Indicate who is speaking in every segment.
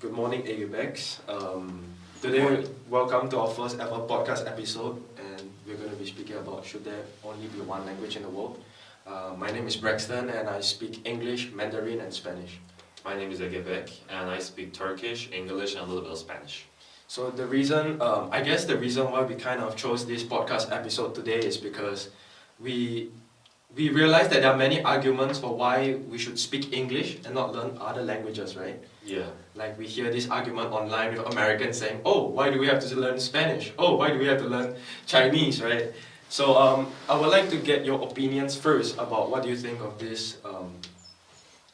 Speaker 1: Good morning, AUBEX. Today, welcome to our first ever podcast episode, and we're going to be speaking about should there only be one language in the world. My name is Braxton, and I speak English, Mandarin, and Spanish.
Speaker 2: My name is Egebek, and I speak Turkish, English, and a little bit of Spanish.
Speaker 1: So the reason, I guess the reason why we kind of chose this podcast episode today is because we realized that there are many arguments for why we should speak English and not learn other languages, right?
Speaker 2: Yeah.
Speaker 1: Like we hear this argument online with Americans saying, oh, why do we have to learn Spanish? Oh, why do we have to learn Chinese, right? So I would like to get your opinions first about what do you think of this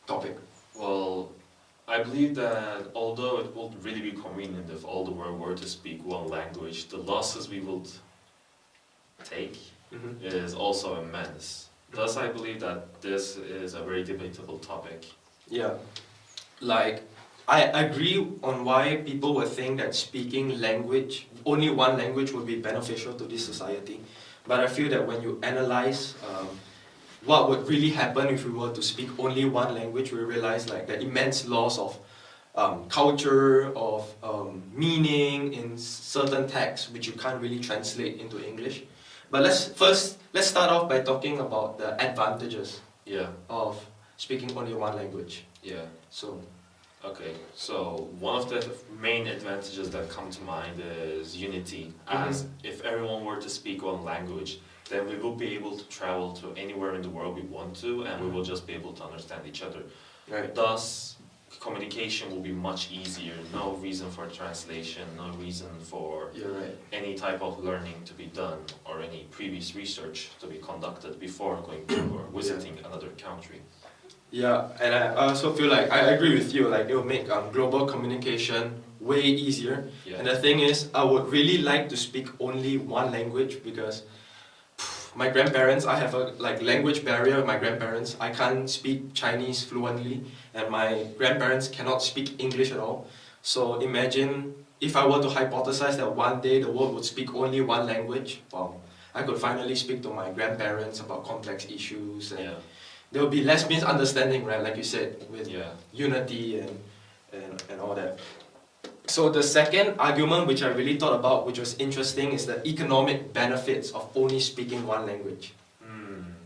Speaker 1: topic.
Speaker 2: Well, I believe that although it would really be convenient if all the world were to speak one language, the losses we would take is also immense. Thus, I believe that this is a very debatable topic.
Speaker 1: Yeah, like I agree on why people would think that speaking language, only one language would be beneficial to this society. But I feel that when you analyze what would really happen if we were to speak only one language, we realize like the immense loss of culture, of meaning in certain texts which you can't really translate into English. But let's start off by talking about the advantages of speaking only one language.
Speaker 2: Yeah.
Speaker 1: So,
Speaker 2: okay. So one of the main advantages that come to mind is unity. As if everyone were to speak one language, then we will be able to travel to anywhere in the world we want to, and we will just be able to understand each other.
Speaker 1: right.
Speaker 2: Thus, communication will be much easier. No reason for translation, no reason for
Speaker 1: You're right.
Speaker 2: any type of learning to be done or any previous research to be conducted before going to or visiting another country.
Speaker 1: Yeah, and I also feel like I agree with you. Like it will make global communication way easier.
Speaker 2: Yeah.
Speaker 1: And the thing is, I would really like to speak only one language because my grandparents, I have a language barrier with my grandparents. I can't speak Chinese fluently, and my grandparents cannot speak English at all. So imagine if I were to hypothesize that one day the world would speak only one language. Well, I could finally speak to my grandparents about complex issues, and there will be less misunderstanding, right? Like you said, with unity and all that. So the second argument which I really thought about, which was interesting, is the economic benefits of only speaking one language.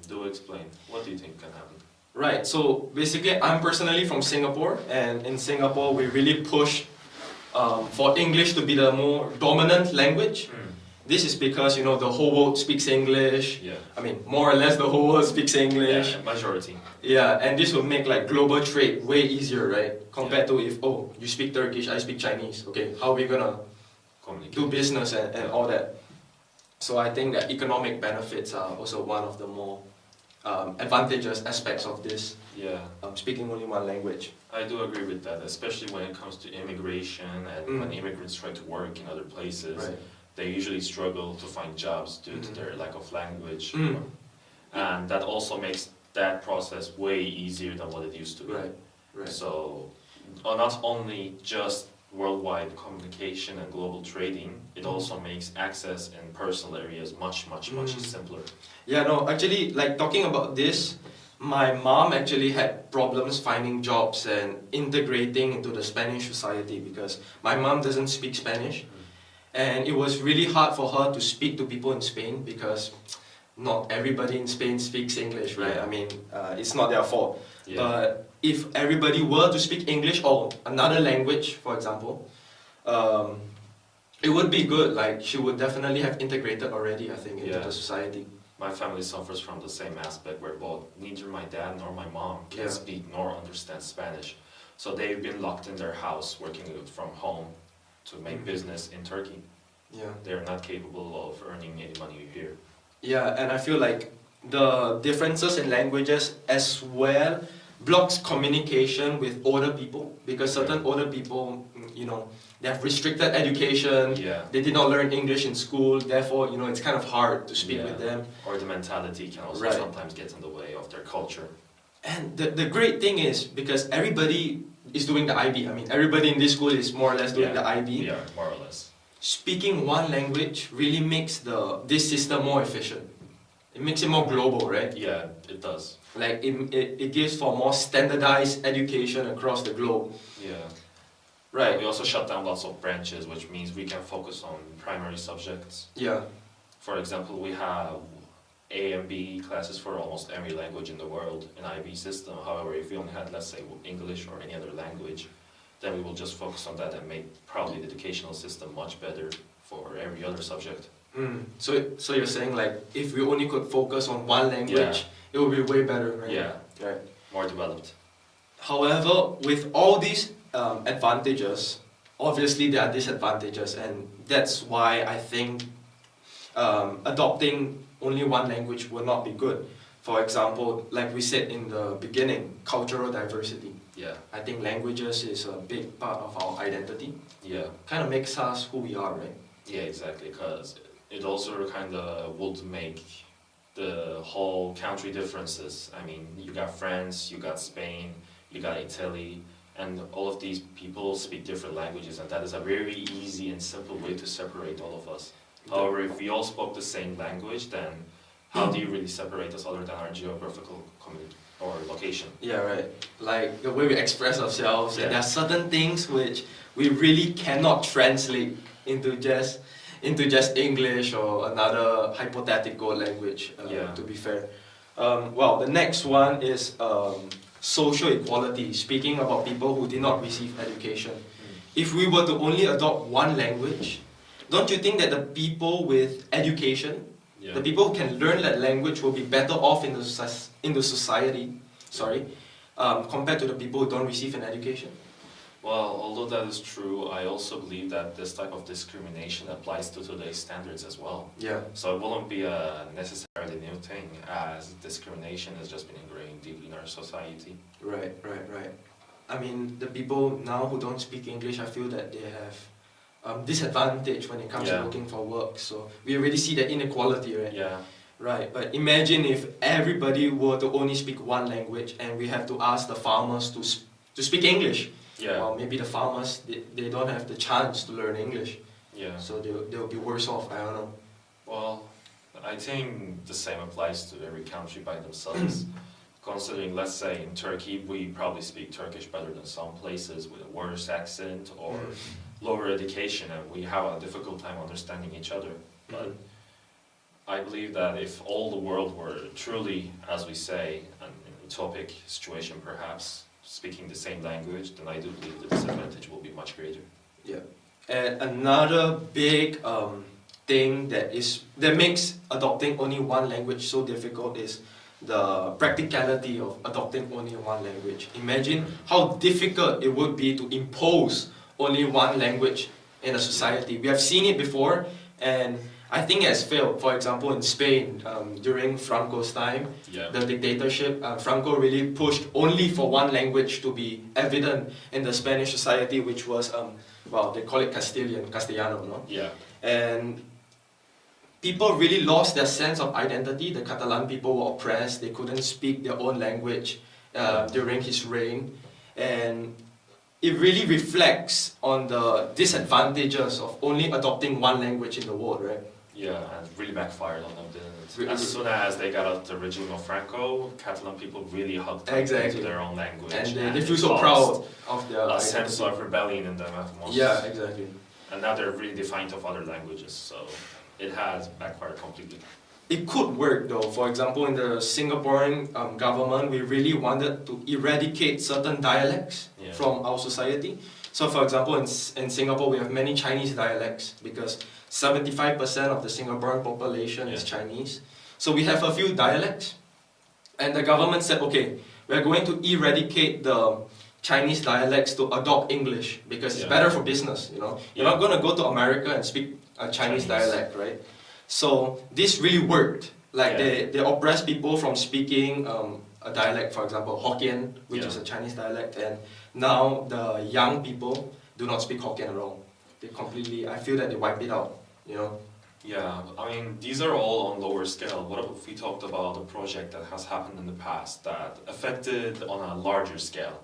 Speaker 2: Do explain. What do you think can happen?
Speaker 1: Right, so basically I'm personally from Singapore, and in Singapore we really push for English to be the more dominant language. This is because, you know, the whole world speaks English.
Speaker 2: Yeah.
Speaker 1: I mean, more or less the whole world speaks English.
Speaker 2: Yeah, majority.
Speaker 1: Yeah, and this will make like global trade way easier, right? Compared to if, oh, you speak Turkish, I speak Chinese. Okay, how are we gonna do business and all that? So I think that economic benefits are also one of the more advantageous aspects of this.
Speaker 2: Yeah.
Speaker 1: Speaking only one language.
Speaker 2: I do agree with that, especially when it comes to immigration and when immigrants try to work in other places.
Speaker 1: Right.
Speaker 2: They usually struggle to find jobs due to their lack of language. And that also makes that process way easier than what it used to be.
Speaker 1: Right.
Speaker 2: So, not only just worldwide communication and global trading, it also makes access in personal areas much simpler.
Speaker 1: Yeah, no, actually, like talking about this, my mom actually had problems finding jobs and integrating into the Spanish society because my mom doesn't speak Spanish. And it was really hard for her to speak to people in Spain because not everybody in Spain speaks English, right? I mean, it's not their fault. But if everybody were to speak English or another language, for example, it would be good. Like, she would definitely have integrated already, I think, into the society.
Speaker 2: My family suffers from the same aspect where both neither my dad nor my mom can speak nor understand Spanish. So they've been locked in their house working from home to make business in Turkey.
Speaker 1: Yeah.
Speaker 2: They're not capable of earning any money here.
Speaker 1: Yeah, and I feel like the differences in languages as well blocks communication with older people because certain older people, you know, they have restricted education, they did not learn English in school, therefore, you know, it's kind of hard to speak with them.
Speaker 2: Or the mentality can also sometimes get in the way of their culture.
Speaker 1: And the great thing is, because everybody is doing the IB, I mean, everybody in this school is more or less doing the IB.
Speaker 2: Yeah, more or less.
Speaker 1: Speaking one language really makes this system more efficient. It makes it more global, right?
Speaker 2: Yeah, it does.
Speaker 1: Like it gives for more standardized education across the globe.
Speaker 2: Yeah.
Speaker 1: Right.
Speaker 2: We also shut down lots of branches, which means we can focus on primary subjects.
Speaker 1: Yeah.
Speaker 2: For example, we have A and B classes for almost every language in the world in IB system. However, if we only had, let's say, English or any other language, then we will just focus on that and make probably the educational system much better for every other subject.
Speaker 1: So you're saying like if we only could focus on one language, it would be way better, right?
Speaker 2: Yeah,
Speaker 1: Right.
Speaker 2: more developed.
Speaker 1: However, with all these advantages, obviously there are disadvantages, and that's why I think adopting only one language will not be good. For example, like we said in the beginning, cultural diversity.
Speaker 2: Yeah,
Speaker 1: I think languages is a big part of our identity.
Speaker 2: yeah,
Speaker 1: Kind of makes us who we are, right?
Speaker 2: yeah, exactly. Because it also kind of would make the whole country differences. I mean, you got France, you got Spain, you got Italy, and all of these people speak different languages, and that is a very easy and simple way to separate all of us. However, if we all spoke the same language, then how do you really separate us other than our geographical community or location?
Speaker 1: Yeah, right. Like the way we express ourselves,
Speaker 2: Yeah.
Speaker 1: and there are certain things which we really cannot translate into just English or another hypothetical language.
Speaker 2: Yeah.
Speaker 1: To be fair, well, the next one is social equality. Speaking about people who did not receive education, if we were to only adopt one language, don't you think that the people with education,
Speaker 2: Yeah.
Speaker 1: the people who can learn that language, will be better off in the society? Sorry, compared to the people who don't receive an education.
Speaker 2: Well, although that is true, I also believe that this type of discrimination applies to today's standards as well.
Speaker 1: Yeah.
Speaker 2: So it won't be a necessarily new thing, as discrimination has just been ingrained deeply in our society.
Speaker 1: Right. I mean, the people now who don't speak English, I feel that they have disadvantage when it comes to
Speaker 2: Yeah.
Speaker 1: looking for work. So we already see the inequality, right?
Speaker 2: Yeah,
Speaker 1: Right. But imagine if everybody were to only speak one language, and we have to ask the farmers to speak English.
Speaker 2: yeah,
Speaker 1: Well, maybe the farmers they don't have the chance to learn English,
Speaker 2: yeah.
Speaker 1: so they'll be worse off. I don't know.
Speaker 2: Well, I think the same applies to every country by themselves. Considering, let's say, in Turkey, we probably speak Turkish better than some places with a worse accent or lower education, and we have a difficult time understanding each other. But I believe that if all the world were truly, as we say, an utopic situation perhaps, speaking the same language, then I do believe the disadvantage will be much greater.
Speaker 1: Yeah. And another big thing that makes adopting only one language so difficult is the practicality of adopting only one language. Imagine how difficult it would be to impose only one language in a society. We have seen it before, and I think it has failed. For example, in Spain, during Franco's time,
Speaker 2: Yeah.
Speaker 1: the dictatorship, Franco really pushed only for one language to be evident in the Spanish society, which was, well, they call it Castellano, no?
Speaker 2: Yeah.
Speaker 1: And people really lost their sense of identity. The Catalan people were oppressed. They couldn't speak their own language during his reign. And it really reflects on the disadvantages of only adopting one language in the world, right?
Speaker 2: Yeah, and it really backfired on them, didn't it?
Speaker 1: Really-
Speaker 2: As soon as they got out the regime of Franco, Catalan people really hugged tight
Speaker 1: Exactly.
Speaker 2: to their own language.
Speaker 1: And they
Speaker 2: it
Speaker 1: feel so
Speaker 2: caused
Speaker 1: proud of their
Speaker 2: a sense
Speaker 1: identity.
Speaker 2: of rebellion in them at most.
Speaker 1: Yeah, exactly.
Speaker 2: And now they're really defiant of other languages, so it has backfired completely.
Speaker 1: It could work though. For example, in the Singaporean government, we really wanted to eradicate certain dialects
Speaker 2: Yeah.
Speaker 1: from our society. So for example, in Singapore, we have many Chinese dialects because 75% of the Singaporean population is
Speaker 2: Yeah.
Speaker 1: Chinese. So we have a few dialects. And the government said, okay, we're going to eradicate the Chinese dialects to adopt English because it's
Speaker 2: Yeah.
Speaker 1: better for business, you know. You're
Speaker 2: Yeah.
Speaker 1: not going to go to America and speak a Chinese dialect, right? So this really worked. Like
Speaker 2: Yeah.
Speaker 1: they oppressed people from speaking a dialect, for example, Hokkien, which
Speaker 2: Yeah.
Speaker 1: is a Chinese dialect, and now the young people do not speak Hokkien at all. They completely, I feel that they wipe it out, you know.
Speaker 2: Yeah, I mean, these are all on lower scale. What if we talked about a project that has happened in the past that affected on a larger scale?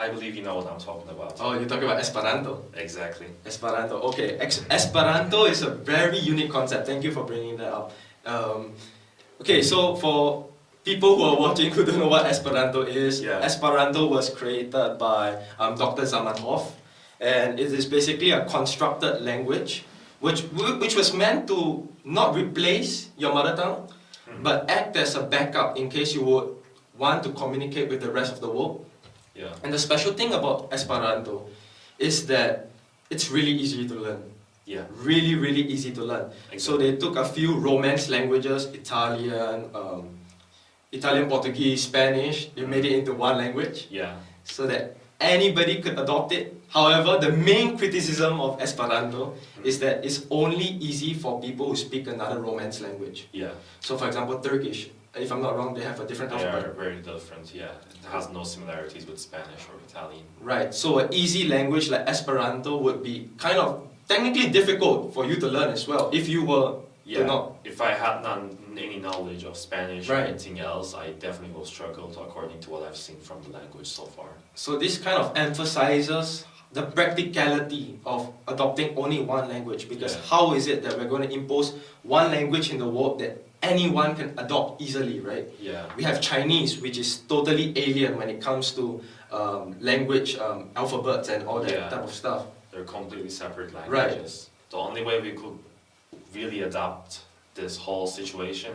Speaker 2: I believe you know what I'm talking about.
Speaker 1: Oh, you're talking about Esperanto.
Speaker 2: Exactly.
Speaker 1: Esperanto, okay. Esperanto is a very unique concept. Thank you for bringing that up. Okay, so for people who are watching who don't know what Esperanto is,
Speaker 2: Yeah.
Speaker 1: Esperanto was created by Dr. Zamenhof, and it is basically a constructed language, which was meant to not replace your mother tongue, but act as a backup in case you would want to communicate with the rest of the world.
Speaker 2: Yeah.
Speaker 1: And the special thing about Esperanto is that it's really easy to learn.
Speaker 2: Yeah.
Speaker 1: Really, really easy to learn.
Speaker 2: Exactly.
Speaker 1: So they took a few Romance languages, Italian, Portuguese, Spanish, they made it into one language
Speaker 2: Yeah.
Speaker 1: so that anybody could adopt it. However, the main criticism of Esperanto is that it's only easy for people who speak another Romance language.
Speaker 2: Yeah.
Speaker 1: So for example, Turkish, if I'm not wrong, they have a different
Speaker 2: They
Speaker 1: alphabet.
Speaker 2: are very different, yeah. It has no similarities with Spanish or Italian.
Speaker 1: Right, so an easy language like Esperanto would be kind of technically difficult for you to learn as well if you were to not.
Speaker 2: If I had any knowledge of Spanish or
Speaker 1: Right.
Speaker 2: anything else, I definitely will struggle according to what I've seen from the language so far.
Speaker 1: So this kind of emphasizes the practicality of adopting only one language, because
Speaker 2: Yeah.
Speaker 1: how is it that we're going to impose one language in the world that anyone can adopt easily, right?
Speaker 2: Yeah.
Speaker 1: We have Chinese, which is totally alien when it comes to language, alphabets and all that
Speaker 2: Yeah.
Speaker 1: type of stuff.
Speaker 2: They're completely separate
Speaker 1: Right.
Speaker 2: languages. The only way we could really adapt this whole situation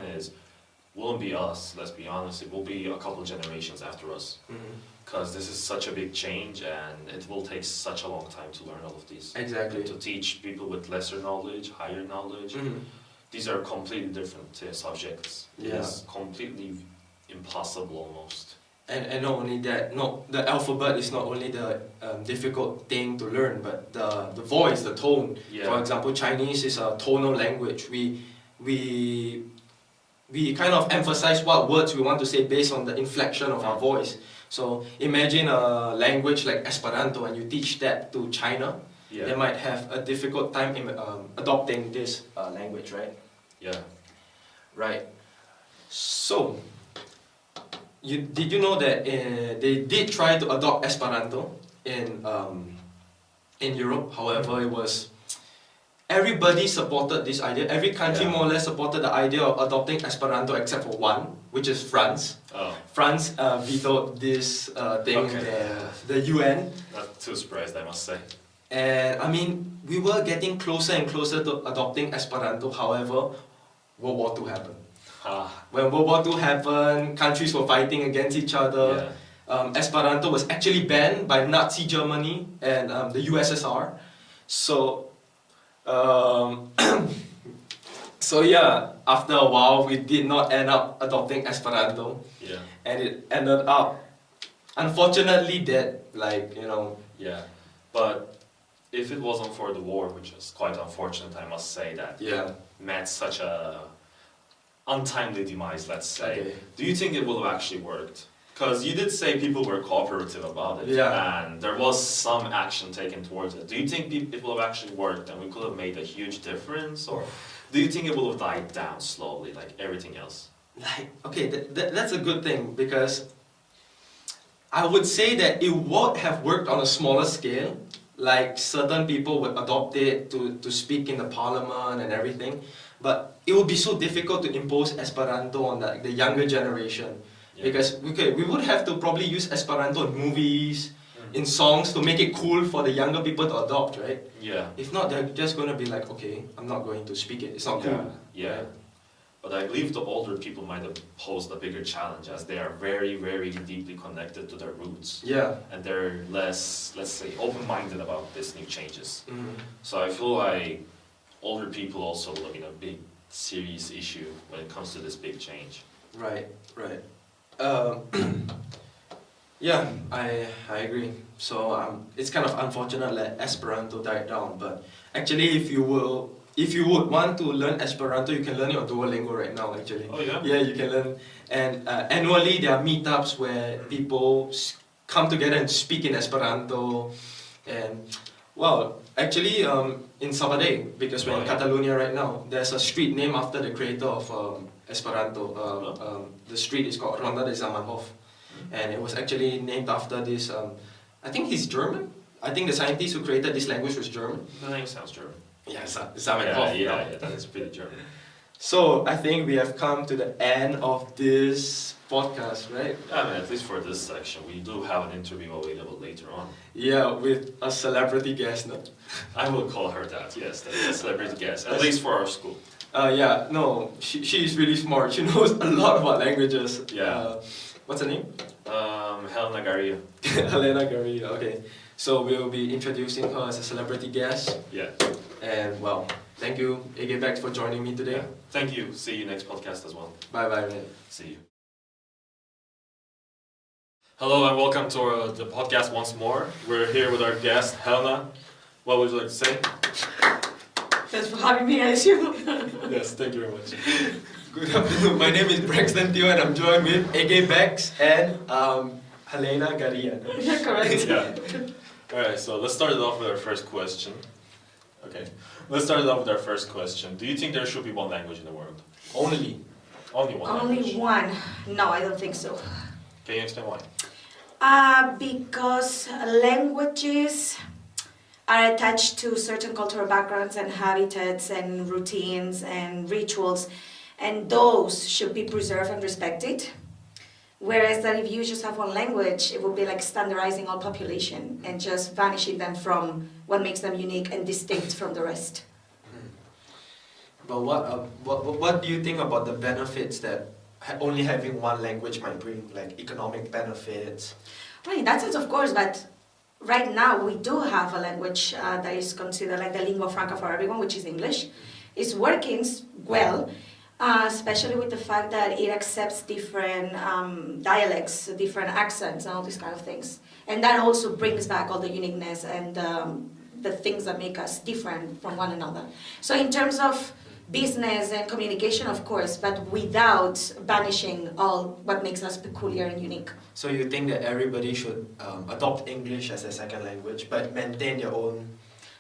Speaker 2: won't be us, let's be honest. It will be a couple generations after us. Because this is such a big change and it will take such a long time to learn all of these.
Speaker 1: Exactly.
Speaker 2: To teach people with lesser knowledge, higher knowledge. These are completely different subjects.
Speaker 1: Yeah.
Speaker 2: It's completely impossible almost.
Speaker 1: And not only that, the alphabet is not only the difficult thing to learn, but the voice, the tone.
Speaker 2: Yeah.
Speaker 1: For example, Chinese is a tonal language. We kind of emphasize what words we want to say based on the inflection of our voice. So imagine a language like Esperanto and you teach that to China,
Speaker 2: Yeah.
Speaker 1: they might have a difficult time in adopting this language, right?
Speaker 2: Yeah.
Speaker 1: Right. So, did you know that they did try to adopt Esperanto in Europe? However, it was everybody supported this idea. Every country more or less supported the idea of adopting Esperanto except for one, which is France.
Speaker 2: Oh.
Speaker 1: France vetoed this thing,
Speaker 2: Okay.
Speaker 1: the UN.
Speaker 2: Not too surprised, I must say.
Speaker 1: And I mean, we were getting closer and closer to adopting Esperanto. However, World War II happened. When World War II happened, countries were fighting against each other.
Speaker 2: Yeah.
Speaker 1: Esperanto was actually banned by Nazi Germany and the USSR. So, so yeah, after a while, we did not end up adopting Esperanto.
Speaker 2: Yeah.
Speaker 1: And it ended up, unfortunately, dead.
Speaker 2: Yeah. But if it wasn't for the war, which is quite unfortunate, I must say that met such a untimely demise, let's say.
Speaker 1: Okay.
Speaker 2: Do you think it would have actually worked? Because you did say people were cooperative about it, and there was some action taken towards it. Do you think it would have actually worked and we could have made a huge difference? Or do you think it would have died down slowly, like everything else?
Speaker 1: That's a good thing, because I would say that it would have worked on a smaller scale. Like certain people would adopt it to speak in the parliament and everything. But it would be so difficult to impose Esperanto on the younger generation.
Speaker 2: Yeah.
Speaker 1: Because we would have to probably use Esperanto in movies, in songs to make it cool for the younger people to adopt, right?
Speaker 2: Yeah.
Speaker 1: If not, they're just going to be like, okay, I'm not going to speak it. It's not cool.
Speaker 2: Yeah. But I believe the older people might have posed a bigger challenge, as they are very, very deeply connected to their roots.
Speaker 1: Yeah.
Speaker 2: And they're less, let's say, open-minded about these new changes.
Speaker 1: Mm-hmm.
Speaker 2: So I feel like older people also look in a big, serious issue when it comes to this big change.
Speaker 1: Right. Yeah, I agree. So it's kind of unfortunate that Esperanto died down. But actually, if you would want to learn Esperanto, you can learn it on Duolingo right now. Actually.
Speaker 2: Oh yeah.
Speaker 1: Yeah, you can learn. And annually there are meetups where people come together and speak in Esperanto. And well, actually, in Sabadell, because we're in Catalonia right now, there's a street named after the creator of Esperanto. The street is called Ronda de Zamenhof, and it was actually named after this. I think he's German. I think the scientist who created this language was German.
Speaker 2: The name sounds German.
Speaker 1: Yeah, Zamenhof.
Speaker 2: Yeah, that is pretty German.
Speaker 1: So I think we have come to the end of this podcast, right?
Speaker 2: I mean, at least for this section, we do have an interview available later on.
Speaker 1: Yeah, with a celebrity guest, no?
Speaker 2: I will call her that, yes, that is a celebrity guest, at least for our school.
Speaker 1: Yeah, no, she's really smart. She knows a lot about languages.
Speaker 2: Yeah.
Speaker 1: What's her name?
Speaker 2: Helena Garia.
Speaker 1: Helena Garriga, okay. So we'll be introducing her as a celebrity guest.
Speaker 2: Yeah.
Speaker 1: And well, thank you, AG Bex, for joining me today.
Speaker 2: Yeah. Thank you. See you next podcast as well.
Speaker 1: Bye bye, man.
Speaker 2: See you. Hello and welcome to the podcast once more. We're here with our guest, Helena. What would you like to say?
Speaker 3: Thanks for having me, I assume.
Speaker 2: Yes, thank you very much.
Speaker 1: Good afternoon. My name is Braxton Teo and I'm joined with AG Bex and Helena Garriga.
Speaker 3: You're correct.
Speaker 2: Yeah. Alright, so let's start it off with our first question. Okay. Let's start it off with our first question. Do you think there should be one language in the world?
Speaker 1: Only.
Speaker 2: Only one
Speaker 3: Only
Speaker 2: language?
Speaker 3: one. No, I don't think so.
Speaker 2: Can you explain why?
Speaker 3: Because languages are attached to certain cultural backgrounds and habitats and routines and rituals, and those should be preserved and respected. Whereas that if you just have one language, it would be like standardizing all population and just vanishing them from what makes them unique and distinct from the rest.
Speaker 1: But what do you think about the benefits that only having one language might bring, like economic benefits?
Speaker 3: Well, in that sense, of course, but right now we do have a language that is considered like the lingua franca for everyone, which is English. It's working well, especially with the fact that it accepts different dialects, different accents, and all these kind of things. And that also brings back all the uniqueness and the things that make us different from one another. So in terms of business and communication, of course, but without banishing all what makes us peculiar and unique.
Speaker 1: So you think that everybody should adopt English as a second language, but maintain their own?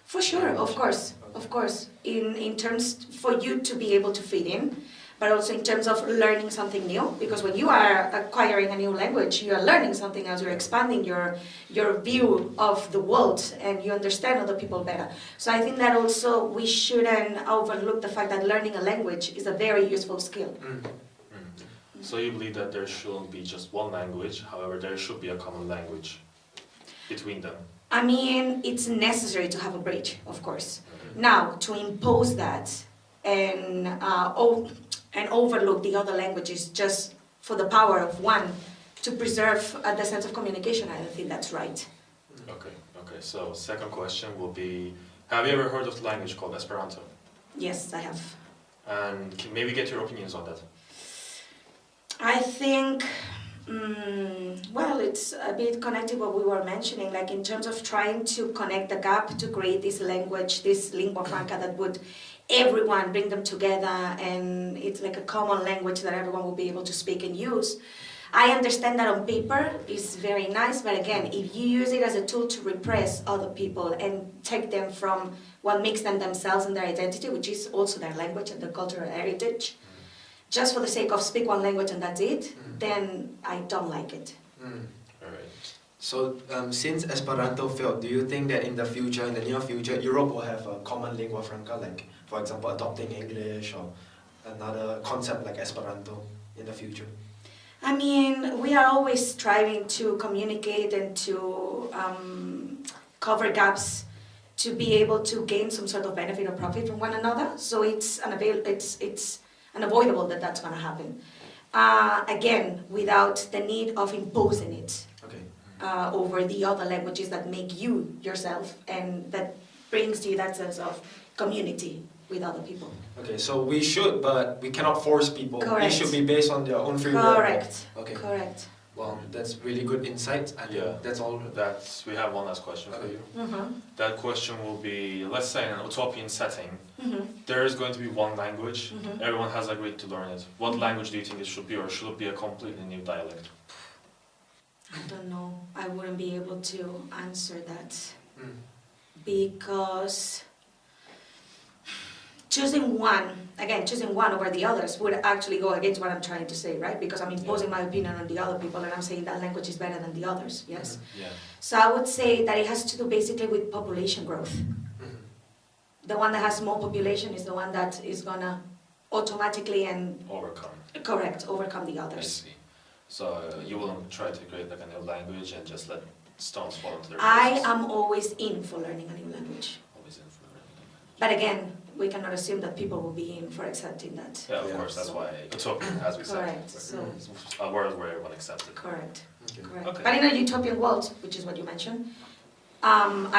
Speaker 3: For sure, of
Speaker 1: language?
Speaker 3: course,
Speaker 1: Okay.
Speaker 3: of course. In terms for you to be able to fit in, but also in terms of learning something new, because when you are acquiring a new language, you are learning something else, you're expanding your view of the world and you understand other people better. So I think that also we shouldn't overlook the fact that learning a language is a very useful skill.
Speaker 2: So you believe that there shouldn't be just one language, however there should be a common language between them?
Speaker 3: I mean, it's necessary to have a bridge, of course. Now, to impose that and overlook the other languages just for the power of one to preserve the sense of communication, I don't think that's right.
Speaker 2: Okay, so second question will be, have you ever heard of the language called Esperanto?
Speaker 3: Yes, I have.
Speaker 2: And can maybe get your opinions on that?
Speaker 3: I think, well, it's a bit connected what we were mentioning, like in terms of trying to connect the gap to create this language, this lingua franca that would everyone bring them together, and it's like a common language that everyone will be able to speak and use. I understand that on paper is very nice, but again, if you use it as a tool to repress other people and take them from what makes them themselves and their identity, which is also their language and their cultural heritage, just for the sake of speak one language and that's it, then I don't like it.
Speaker 2: Alright.
Speaker 1: So since Esperanto failed, do you think that in the future, in the near future, Europe will have a common lingua franca, like for example adopting English or another concept like Esperanto in the future?
Speaker 3: I mean, we are always striving to communicate and to cover gaps to be able to gain some sort of benefit or profit from one another. So it's unavoidable that that's going to happen. Again, without the need of imposing it over the other languages that make you yourself and that brings to you that sense of community with other people.
Speaker 1: Okay, so we should, but we cannot force people.
Speaker 3: Correct.
Speaker 1: It should be based on their own free will.
Speaker 3: Correct.
Speaker 1: Okay.
Speaker 3: Correct.
Speaker 1: Well, that's really good insight. I think that's all.
Speaker 2: We have one last question for you.
Speaker 3: Mm-hmm.
Speaker 2: That question will be, let's say in an utopian setting,
Speaker 3: Mm-hmm.
Speaker 2: there is going to be one language,
Speaker 3: Mm-hmm.
Speaker 2: everyone has agreed to learn it. What language do you think it should be, or should it be a completely new dialect?
Speaker 3: I don't know. I wouldn't be able to answer that
Speaker 1: Mm.
Speaker 3: because choosing one over the others would actually go against what I'm trying to say, right? Because I'm imposing my opinion on the other people and I'm saying that language is better than the others, yes?
Speaker 2: Yeah.
Speaker 3: So I would say that it has to do basically with population growth.
Speaker 1: Mhm.
Speaker 3: The one that has more population is the one that is gonna automatically and
Speaker 2: Overcome.
Speaker 3: overcome the
Speaker 2: I
Speaker 3: others.
Speaker 2: see. So you won't try to create like a new language and just let stones fall into their
Speaker 3: I
Speaker 2: places?
Speaker 3: am always in for learning a new language.
Speaker 2: Always in for learning a language.
Speaker 3: But again, we cannot assume that people will be in for accepting that.
Speaker 2: Yeah, of
Speaker 1: Yeah.
Speaker 2: course, that's
Speaker 3: So-
Speaker 2: why utopia, as we said.
Speaker 3: Correct, so-
Speaker 2: It's a world where everyone accepts it.
Speaker 3: Correct.
Speaker 1: Okay.
Speaker 3: Correct.
Speaker 2: Okay.
Speaker 3: But in a utopian world, which is what you mentioned,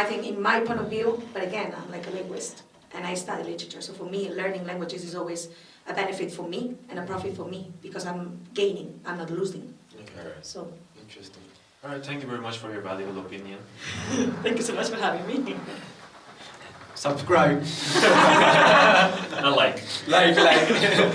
Speaker 3: I think in my point of view, but again, I'm like a linguist and I study literature. So for me, learning languages is always a benefit for me and a profit for me because I'm gaining, I'm not losing.
Speaker 1: Okay.
Speaker 2: Alright.
Speaker 3: So
Speaker 1: Interesting.
Speaker 2: Alright, thank you very much for your valuable opinion.
Speaker 3: thank you so much for having me.
Speaker 1: Subscribe.
Speaker 2: I like.
Speaker 1: Like.